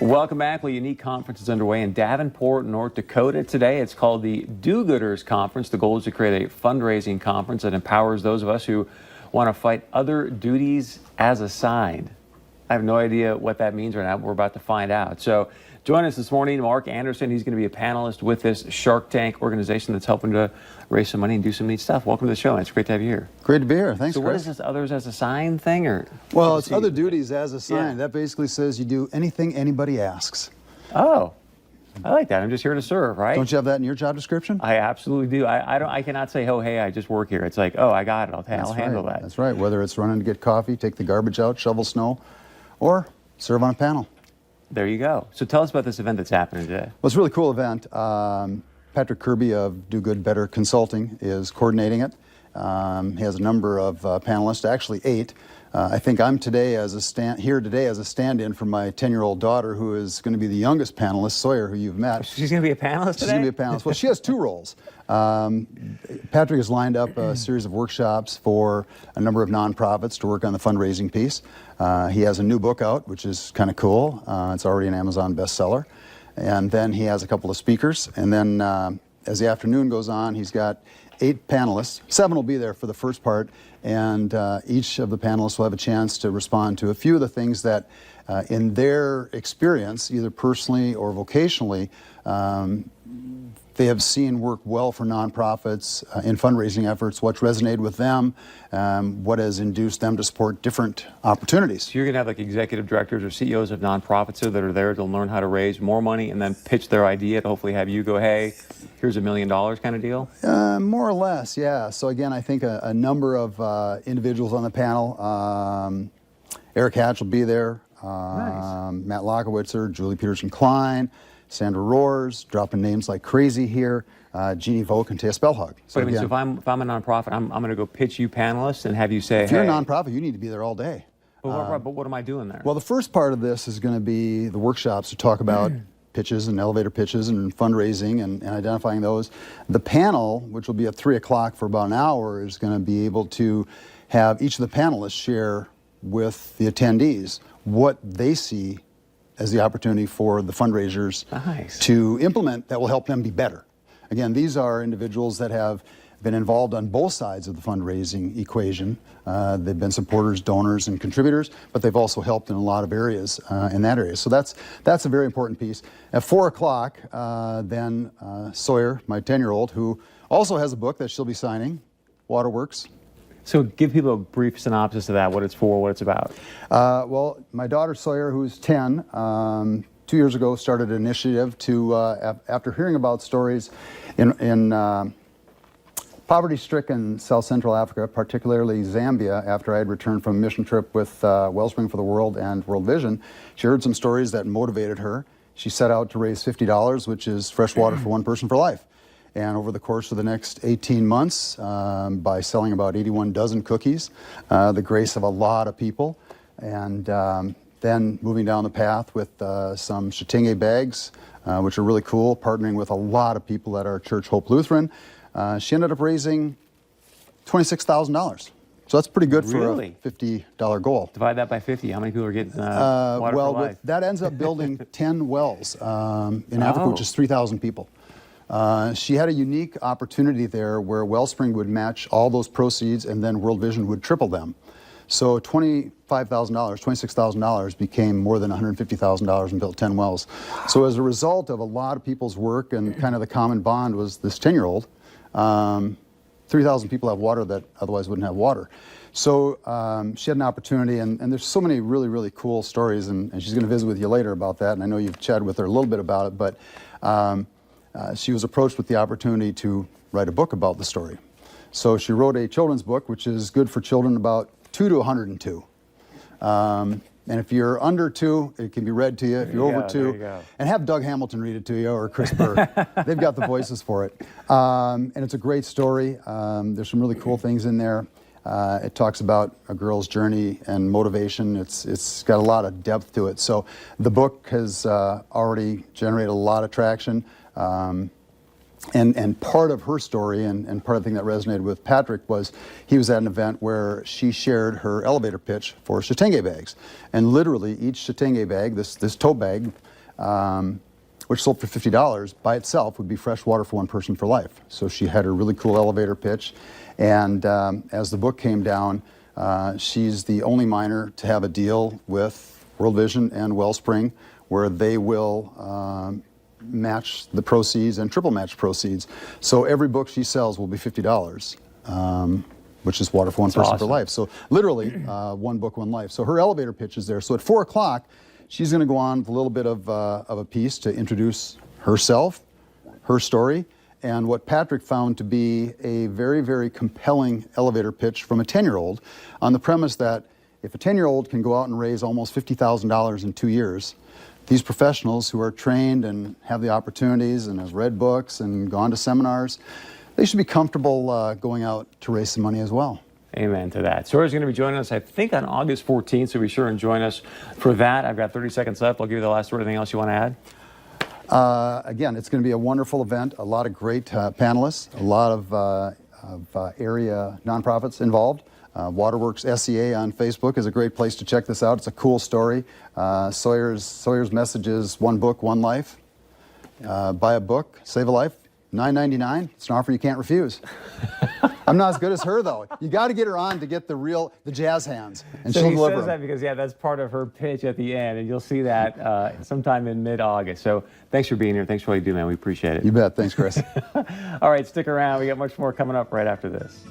Welcome back. Well, a unique conference is underway in Davenport, North Dakota today. It's called the Do-Gooders Conference. The goal is to create a fundraising conference that empowers those of us who want to fight other duties as assigned. I have no idea what that means right now, but we're about to find out. So join us this morning, Mark Anderson. He's going to be a panelist with this Shark Tank organization that's helping to raise some money and do some neat stuff. Welcome to the show. It's great to have you here. Great to be here. Thanks, So Chris. what is this others as assigned thing? Well, it's other duties as assigned. Yeah. That basically says you do anything anybody asks. Oh, I like that. I'm just here to serve, right? Don't you have that in your job description? I absolutely do. I cannot say, oh, hey, I just work here. It's like, oh, I got it. I'll handle that. That's right. Whether it's running to get coffee, take the garbage out, shovel snow, or serve on a panel. There you go. So tell us about this event that's happening today. Well, it's a really cool event. Patrick Kirby of Do Good Better Consulting is coordinating it. He has a number of panelists, actually 8. I think I'm here today as a stand-in for my 10-year-old daughter, who is going to be the youngest panelist, Sawyer, who you've met. She's going to be a panelist today? She's going to be a panelist. Well, she has 2 roles. Patrick has lined up a series of workshops for a number of nonprofits to work on the fundraising piece. He has a new book out, which is kind of cool. It's already an Amazon bestseller. And then he has a couple of speakers. And then as the afternoon goes on, he's got 8 panelists. 7 will be there for the first part, and each of the panelists will have a chance to respond to a few of the things that, in their experience, either personally or vocationally, they have seen work well for nonprofits in fundraising efforts, what's resonated with them, what has induced them to support different opportunities. So you're going to have like executive directors or CEOs of nonprofits that are there to learn how to raise more money and then pitch their idea to hopefully have you go, hey, here's $1 million kind of deal? More or less, yeah. So again, I think a number of individuals on the panel. Eric Hatch will be there. Nice. Matt Lockowitzer, Julie Peterson-Klein, Sandra Roars, dropping names like crazy here, Jeannie Volk and Taya Spellhug. So, so if I'm a nonprofit, I'm going to go pitch you panelists and have you say, if you're a nonprofit, you need to be there all day. But what am I doing there? Well, the first part of this is going to be the workshops to talk about pitches and elevator pitches and fundraising and identifying those. The panel, which will be at 3 o'clock for about an hour, is going to be able to have each of the panelists share with the attendees what they see as the opportunity for the fundraisers to implement that will help them be better. Again, these are individuals that have been involved on both sides of the fundraising equation. They've been supporters, donors, and contributors, but they've also helped in a lot of areas in that area. So that's a very important piece. At 4 o'clock, then Sawyer, my 10-year-old, who also has a book that she'll be signing, Waterworks. So give people a brief synopsis of that, what it's for, what it's about. Well, my daughter Sawyer, who's 10, 2 years ago started an initiative to, after hearing about stories in poverty-stricken South Central Africa, particularly Zambia, after I had returned from a mission trip with Wellspring for the World and World Vision, she heard some stories that motivated her. She set out to raise $50, which is fresh water for one person for life. And over the course of the next 18 months, by selling about 81 dozen cookies, the grace of a lot of people, and then moving down the path with some Shitinge bags, which are really cool, partnering with a lot of people at our church, Hope Lutheran. She ended up raising $26,000. So that's pretty good for a $50 goal. Divide that by 50. How many people are getting water for life? That ends up building 10 wells in Africa, which is 3,000 people. She had a unique opportunity there where Wellspring would match all those proceeds and then World Vision would triple them. So $25,000, $26,000 became more than $150,000 and built 10 wells. So as a result of a lot of people's work and kind of the common bond was this 10-year-old, 3,000 people have water that otherwise wouldn't have water. So she had an opportunity, and there's so many really, really cool stories, and she's going to visit with you later about that, and I know you've chatted with her a little bit about it, but she was approached with the opportunity to write a book about the story. So she wrote a children's book, which is good for children about 2 to 102. And if you're under 2, it can be read to you. If you're over 2, and have Doug Hamilton read it to you or Chris Burr. They've got the voices for it. And it's a great story. There's some really cool things in there. It talks about a girl's journey and motivation. It's got a lot of depth to it. So the book has already generated a lot of traction. And part of her story, and part of the thing that resonated with Patrick, was he was at an event where she shared her elevator pitch for Shitenge bags. And literally each Shitenge bag, this tote bag, which sold for $50, by itself would be fresh water for one person for life. So she had her really cool elevator pitch. And as the book came down, she's the only miner to have a deal with World Vision and Wellspring, where they will match the proceeds and triple match proceeds. So every book she sells will be $50, which is water for one person for life. So literally, one book, one life. So her elevator pitch is there. So at 4 o'clock, she's going to go on with a little bit of a piece to introduce herself, her story, and what Patrick found to be a very, very compelling elevator pitch from a 10-year-old, on the premise that if a 10-year-old can go out and raise almost $50,000 in 2 years, these professionals who are trained and have the opportunities and have read books and gone to seminars, they should be comfortable going out to raise some money as well. Amen to that. Sawyer's going to be joining us, I think, on August 14th, so be sure and join us for that. I've got 30 seconds left. I'll give you the last word. Anything else you want to add? Again, it's going to be a wonderful event, a lot of great panelists, a lot of area nonprofits involved. Waterworks SEA on Facebook is a great place to check this out. It's a cool story. Sawyer's message is one book, one life. Buy a book, save a life. $9.99. It's an offer you can't refuse. I'm not as good as her though. You got to get her on to get the jazz hands, and so she'll he deliver says them. that because that's part of her pitch at the end, and you'll see that sometime in mid-August. So thanks for being here. Thanks for all you do, man. We appreciate it. You bet. Thanks, Chris. All right, stick around. We got much more coming up right after this.